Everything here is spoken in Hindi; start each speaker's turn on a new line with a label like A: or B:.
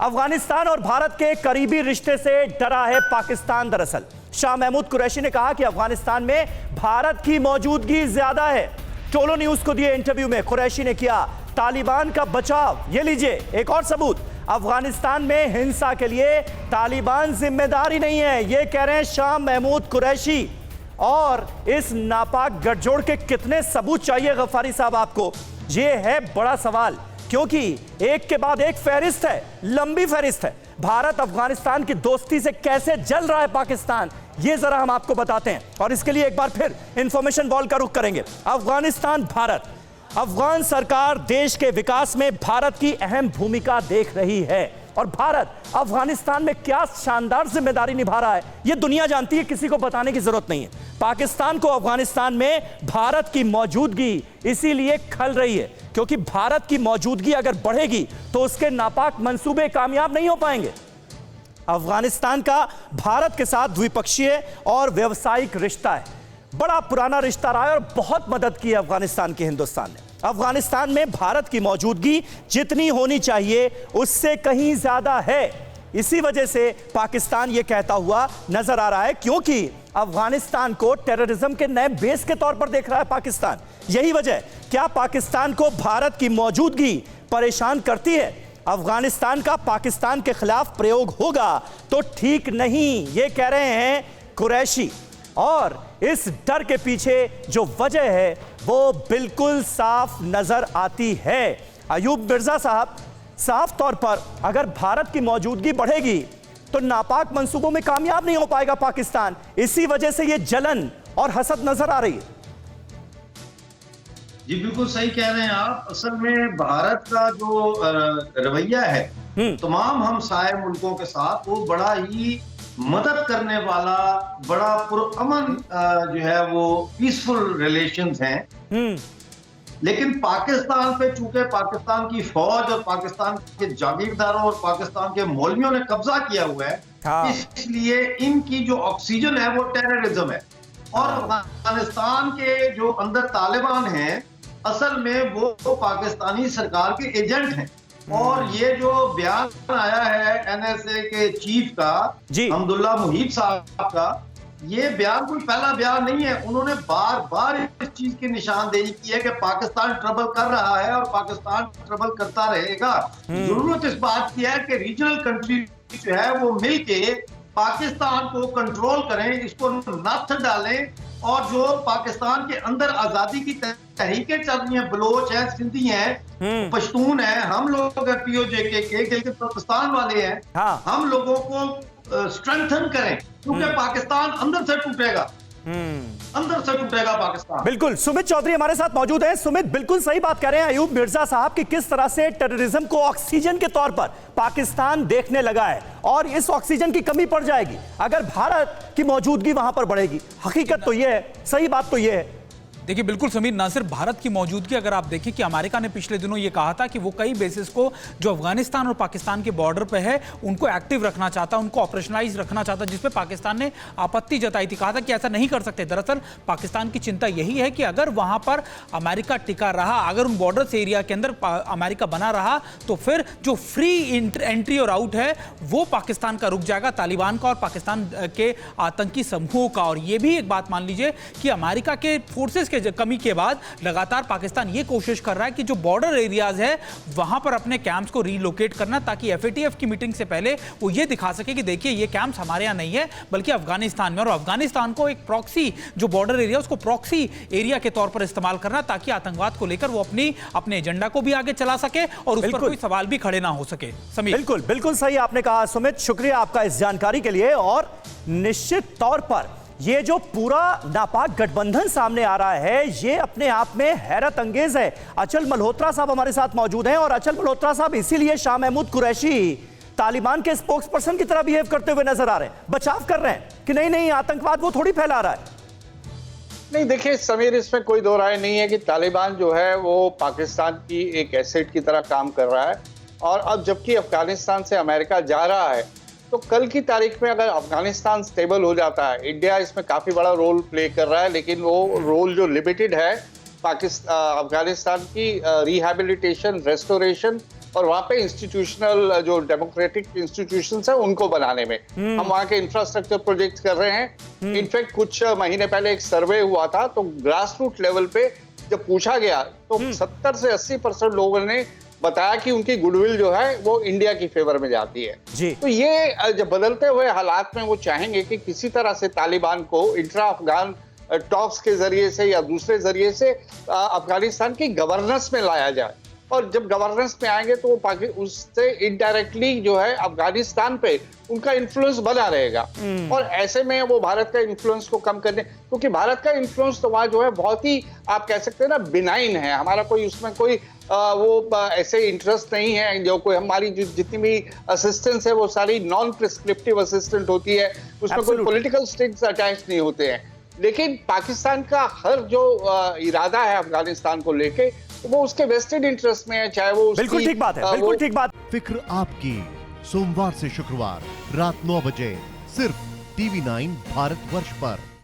A: अफगानिस्तान और भारत के करीबी रिश्ते से डरा है पाकिस्तान। दरअसल शाह महमूद कुरैशी ने कहा कि अफगानिस्तान में भारत की मौजूदगी ज्यादा है। टोलो न्यूज को दिए इंटरव्यू में कुरैशी ने किया तालिबान का बचाव। ये लीजिए एक और सबूत, अफगानिस्तान में हिंसा के लिए तालिबान जिम्मेदार ही नहीं है, ये कह रहे हैं शाह महमूद कुरैशी। और इस नापाक गठजोड़ के कितने सबूत चाहिए गफ्फारी साहब आपको, ये है बड़ा सवाल, क्योंकि एक के बाद एक फहरिस्त है, लंबी फहरिस्त है। भारत अफगानिस्तान की दोस्ती से कैसे जल रहा है पाकिस्तान, ये जरा हम आपको बताते हैं। और इसके लिए एक बार फिर इंफॉर्मेशन वॉल का रुख करेंगे। अफगानिस्तान भारत, अफगान सरकार देश के विकास में भारत की अहम भूमिका देख रही है और भारत अफगानिस्तान में क्या शानदार जिम्मेदारी निभा रहा है, यह दुनिया जानती है, किसी को बताने की जरूरत नहीं है। पाकिस्तान को अफगानिस्तान में भारत की मौजूदगी इसीलिए खल रही है क्योंकि भारत की मौजूदगी अगर बढ़ेगी तो उसके नापाक मंसूबे कामयाब नहीं हो पाएंगे। अफगानिस्तान का भारत के साथ द्विपक्षीय और व्यवसायिक रिश्ता है, बड़ा पुराना रिश्ता रहा है और बहुत मदद की है अफगानिस्तान की हिंदुस्तान ने। अफगानिस्तान में भारत की मौजूदगी जितनी होनी चाहिए उससे कहीं ज्यादा है। इसी वजह से पाकिस्तान यह कहता हुआ नजर आ रहा है, क्योंकि अफगानिस्तान को टेररिज्म के नए बेस के तौर पर देख रहा है पाकिस्तान। यही वजह, क्या पाकिस्तान को भारत की मौजूदगी परेशान करती है? अफगानिस्तान का पाकिस्तान के खिलाफ प्रयोग होगा तो ठीक नहीं, ये कह रहे हैं कुरैशी। और इस डर के पीछे जो वजह है वो बिल्कुल साफ नजर आती है। अयूब मिर्जा साहब, साफ तौर पर अगर भारत की मौजूदगी बढ़ेगी तो नापाक मंसूबों में कामयाब नहीं हो पाएगा पाकिस्तान। इसी वजह से ये जलन और हसद नजर आ रही है।
B: जी बिल्कुल सही कह रहे हैं आप। असल में भारत का जो रवैया है तमाम हमसाये मुल्कों के साथ, वो बड़ा ही मदद करने वाला, बड़ा पुरअमन जो है वो पीसफुल रिलेशंस हैं। लेकिन पाकिस्तान पे चूंकि पाकिस्तान की फौज और पाकिस्तान के जागीरदारों और पाकिस्तान के मौलवियों ने कब्जा किया हुआ है, इसलिए इनकी जो ऑक्सीजन है वो टेररिज्म है। और अफगानिस्तान के जो अंदर तालिबान हैं असल में वो पाकिस्तानी सरकार के एजेंट हैं। और ये जो बयान आया है एनएसए के चीफ का, हमदुल्ला मुहीब साहब का, ये बयान कोई पहला बयान नहीं है। उन्होंने बार बार इस चीज की निशानदेही की है कि पाकिस्तान ट्रबल कर रहा है और पाकिस्तान ट्रबल करता रहेगा। जरूरत इस बात की है कि रीजनल कंट्री जो है वो मिलके पाकिस्तान को कंट्रोल करें, इसको नत्थ डालें। और जो पाकिस्तान के अंदर आजादी की तहरीकें चल रही हैं, बलोच हैं, सिंधी हैं, पश्तून हैं, हम लोग पीओजे के गिलगित बल्तिस्तान वाले हैं, हम लोगों को स्ट्रेंथन करें, क्योंकि पाकिस्तान अंदर से टूटेगा, अंदर से टूटेगा पाकिस्तान।
A: बिल्कुल, सुमित चौधरी हमारे साथ मौजूद हैं। सुमित, बिल्कुल सही बात कह रहे हैं अयूब मिर्जा साहब कि किस तरह से टेररिज्म को ऑक्सीजन के तौर पर पाकिस्तान देखने लगा है और इस ऑक्सीजन की कमी पड़ जाएगी अगर भारत की मौजूदगी वहां पर बढ़ेगी। हकीकत तो यह है, सही बात तो यह है।
C: देखिए बिल्कुल समीर, ना सिर्फ भारत की मौजूदगी, अगर आप देखें कि अमेरिका ने पिछले दिनों ये कहा था कि वो कई बेसिस को जो अफगानिस्तान और पाकिस्तान के बॉर्डर पे है उनको एक्टिव रखना चाहता, उनको ऑपरेशनलाइज रखना चाहता, जिस पे पाकिस्तान ने आपत्ति जताई थी, कहा था कि ऐसा नहीं कर सकते। दरअसल पाकिस्तान की चिंता यही है कि अगर वहां पर अमेरिका टिका रहा, अगर उन बॉर्डर्स एरिया के अंदर अमेरिका बना रहा तो फिर जो फ्री एंट्री और आउट है वो पाकिस्तान का रुक जाएगा, तालिबान का और पाकिस्तान के आतंकी समूहों का। और ये भी एक बात मान लीजिए कि अमेरिका के फोर्सेस के कमी के बाद लगातार पाकिस्तान ये कोशिश कर रहा है कि जो बॉर्डर एरियाज है वहां पर अपने कैंप्स को रीलोकेट करना, ताकि एफएटीएफ की मीटिंग से पहले वो ये दिखा सके कि देखिए ये कैंप्स हमारे यहां नहीं है बल्कि अफगानिस्तान में, और अफगानिस्तान को एक प्रॉक्सी, जो बॉर्डर एरिया उसको प्रॉक्सी एरिया के तौर पर इस्तेमाल करना, ताकि आतंकवाद को लेकर वो अपने एजेंडा को भी आगे चला सके और उस पर कोई सवाल भी खड़े ना हो सके। समीर,
A: बिल्कुल बिल्कुल सही आपने कहा सुमित, शुक्रिया आपका इस जानकारी के लिए। और निश्चित तौर पर ये जो पूरा नापाक गठबंधन सामने आ रहा है ये अपने आप में हैरत अंगेज है। अचल मल्होत्रा साहब हमारे साथ मौजूद हैं और अचल मल्होत्रा साहब, इसीलिए शाह महमूद कुरैशी तालिबान के स्पोक्स पर्सन की तरह बिहेव करते हुए नजर आ रहे हैं, बचाव कर रहे हैं कि नहीं नहीं आतंकवाद वो थोड़ी फैला रहा है।
D: नहीं, देखिए समीर, इसमें कोई दो राय नहीं है कि तालिबान जो है वो पाकिस्तान की एक एसेट की तरह काम कर रहा है। और अब जबकि अफगानिस्तान से अमेरिका जा रहा है तो कल की तारीख में अगर अफगानिस्तान स्टेबल हो जाता है, इंडिया इसमें काफी बड़ा रोल प्ले कर रहा है, लेकिन वो रोल जो लिमिटेड है अफगानिस्तान की रिहैबिलिटेशन, रेस्टोरेशन और वहां पे इंस्टीट्यूशनल जो डेमोक्रेटिक इंस्टीट्यूशंस है उनको बनाने में हम वहां के इंफ्रास्ट्रक्चर प्रोजेक्ट कर रहे हैं। इनफैक्ट कुछ महीने पहले एक सर्वे हुआ था, तो ग्रास रूट लेवल पे जब पूछा गया तो 70 से 80% लोगों ने बताया कि उनकी गुडविल जो है वो इंडिया की फेवर में जाती है
A: जी।
D: तो ये जब बदलते हुए हालात में वो चाहेंगे कि किसी तरह से तालिबान को इंट्रा अफगान टॉक्स के जरिए से या दूसरे जरिए से अफगानिस्तान की गवर्नेंस में लाया जाए, और जब गवर्नेंस में आएंगे तो वो उससे इनडायरेक्टली जो है अफगानिस्तान पे उनका इन्फ्लुएंस बना रहेगा। और ऐसे में वो भारत का इन्फ्लुएंस को कम करने, क्योंकि भारत का इन्फ्लुएंस तो वहां जो है बहुत ही आप कह सकते हैं ना बिनाइन है, हमारा कोई उसमें कोई ऐसे इंटरेस्ट नहीं है। जो कोई हमारी जितनी भी असिस्टेंस है वो सारी नॉन प्रिस्क्रिप्टिव असिस्टेंट होती है, उसमें कोई पॉलिटिकल स्टिंग्स अटैच नहीं होते हैं। लेकिन पाकिस्तान का हर जो इरादा है अफगानिस्तान को लेके वो उसके वेस्टेड इंटरेस्ट में है, चाहे वो
A: बिल्कुल ठीक बात है, बिल्कुल ठीक बात।
E: फिक्र आपकी, सोमवार से शुक्रवार रात 9 बजे सिर्फ TV9 भारतवर्ष पर।